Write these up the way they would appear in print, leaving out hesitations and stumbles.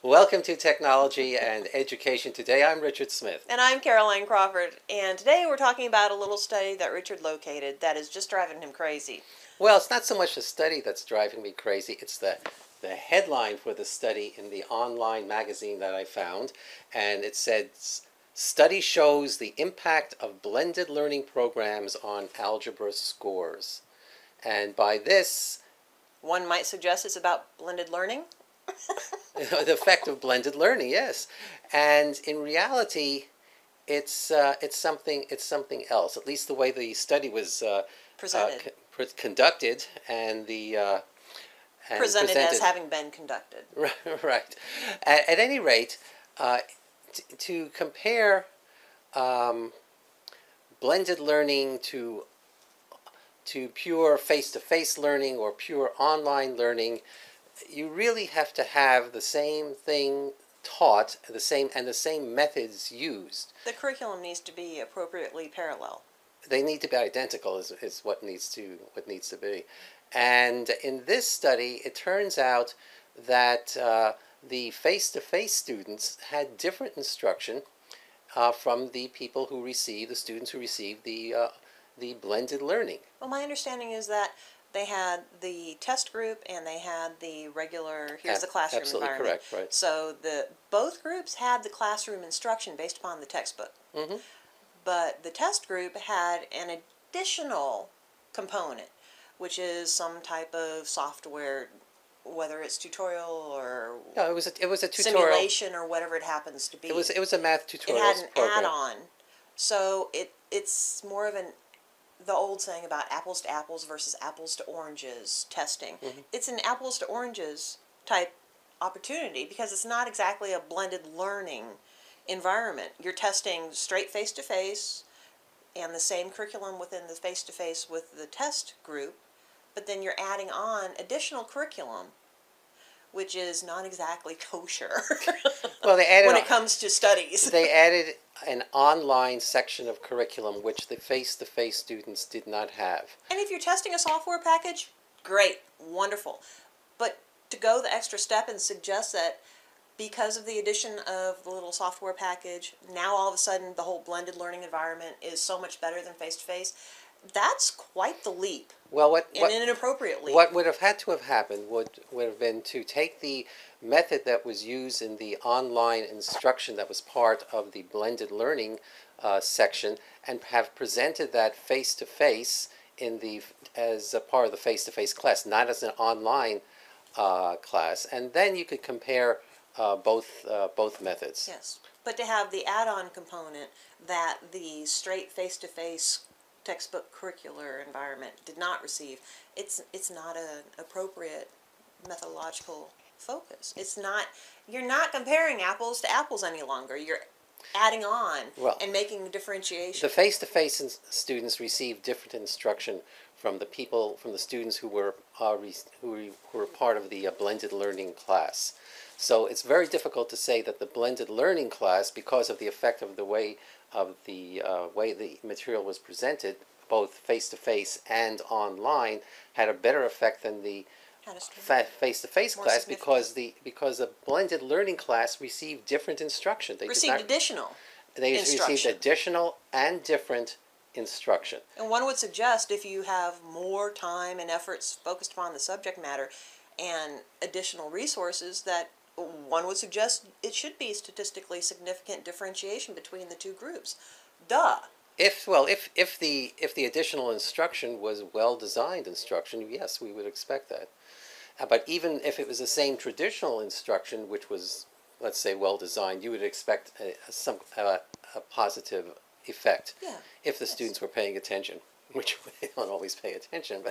Welcome to Technology and Education Today. I'm Richard Smith. And I'm Caroline Crawford, and today we're talking about a little study that Richard located that is just driving him crazy. Well, it's not so much the study that's driving me crazy, it's the headline for the study in the online magazine that I found, and it said, "Study shows the impact of blended learning programs on algebra scores." And by this, one might suggest it's about blended learning. the effect of blended learning, yes, and in reality, it's something else. At least the way the study was conducted and presented as having been conducted. Right. At any rate, to compare blended learning to pure face-to-face learning or pure online learning, you really have to have the same thing taught, the same methods used. The curriculum needs to be appropriately parallel. They need to be identical is what needs to be. And in this study, it turns out that the face-to-face students had different instruction from the students who received the blended learning. Well, my understanding is that they had the test group and they had the regular, here's the classroom absolutely environment. Correct, right. So both groups had the classroom instruction based upon the textbook. Mm-hmm. But the test group had an additional component, which is some type of software, whether it's tutorial or no, it was a tutorial, simulation or whatever it happens to be. It was a math tutorial. It had an add-on, so it's more of the old saying about apples to apples versus apples to oranges testing. Mm-hmm. It's an apples to oranges type opportunity because it's not exactly a blended learning environment. You're testing straight face-to-face and the same curriculum within the face-to-face with the test group, but then you're adding on additional curriculum, which is not exactly kosher. Well, they added when it comes to studies. They added an online section of curriculum which the face-to-face students did not have. And if you're testing a software package, great, wonderful. But to go the extra step and suggest that because of the addition of the little software package, now all of a sudden the whole blended learning environment is so much better than face-to-face, that's quite the leap. Well, an inappropriate leap. What would have had to have happened would have been to take the method that was used in the online instruction that was part of the blended learning section and have presented that face-to-face as a part of the face-to-face class, not as an online class, and then you could compare both methods. Yes, but to have the add-on component that the straight face-to-face textbook curricular environment did not receive, it's not an appropriate methodological focus. It's not, you're not comparing apples to apples any longer. You're adding on and making a differentiation. The face-to-face students received different instruction from the students who were part of the blended learning class. So it's very difficult to say that the blended learning class, because of the effect of the way the material was presented, both face-to-face and online, had a better effect than the face-to-face class because the blended learning class received different instruction. They received additional and different instruction. And one would suggest if you have more time and efforts focused upon the subject matter and additional resources, that one would suggest it should be statistically significant differentiation between the two groups. Duh. If the additional instruction was well-designed instruction, yes, we would expect that. But even if it was the same traditional instruction, which was, let's say, well-designed, you would expect a positive effect if the students were paying attention, which they don't always pay attention.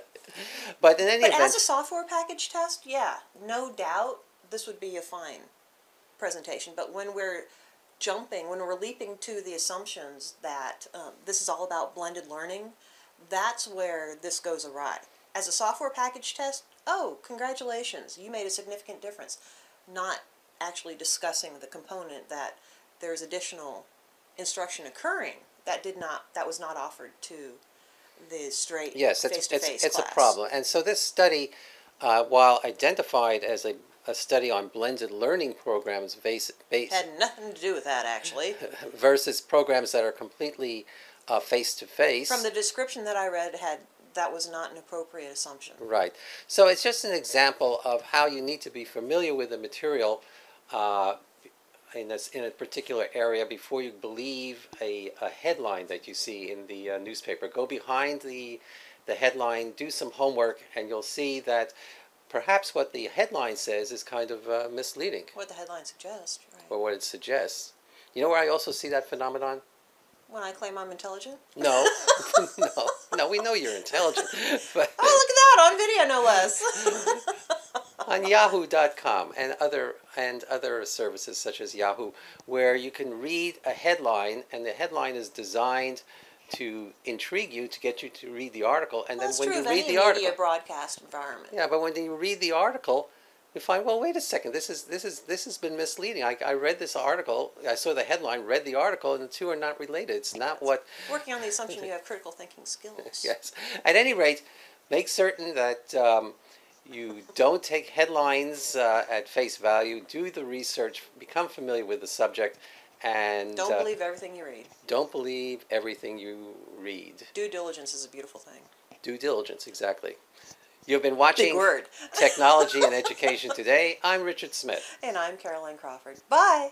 But in any event, as a software package test, yeah, no doubt, this would be a fine presentation. But when we're leaping to the assumptions that this is all about blended learning, that's where this goes awry. As a software package test, oh, congratulations, you made a significant difference. Not actually discussing the component that there's additional instruction occurring that was not offered to the straight face-to-face class. It's a problem. And so this study, while identified as a a study on blended learning programs Had nothing to do with that, actually. versus programs that are completely face-to-face. From the description that I read, that was not an appropriate assumption. Right. So it's just an example of how you need to be familiar with the material uh, in a particular area before you believe a headline that you see in the newspaper. Go behind the headline, do some homework, and you'll see that perhaps what the headline says is kind of misleading, What the headline suggests, right? or what it suggests. You know where I also see that phenomenon? When I claim I'm intelligent? No, no, we know you're intelligent. But Oh, look at that, on video no less. on Yahoo.com and other services such as Yahoo, where you can read a headline, and the headline is designed to intrigue you, to get you to read the article, and then That's when true you of read any the article, media broadcast environment. yeah, but when you read the article, you find, well, wait a second, this has been misleading. I read this article, I saw the headline, read the article, and the two are not related. It's not what. Working on the assumption you have critical thinking skills. Yes. At any rate, make certain that you don't take headlines at face value. Do the research, become familiar with the subject, and Don't believe everything you read. don't believe everything you read. Due diligence is a beautiful thing. Due diligence, exactly. You've been watching Big word. Technology and Education Today. I'm Richard Smith. And I'm Caroline Crawford. Bye.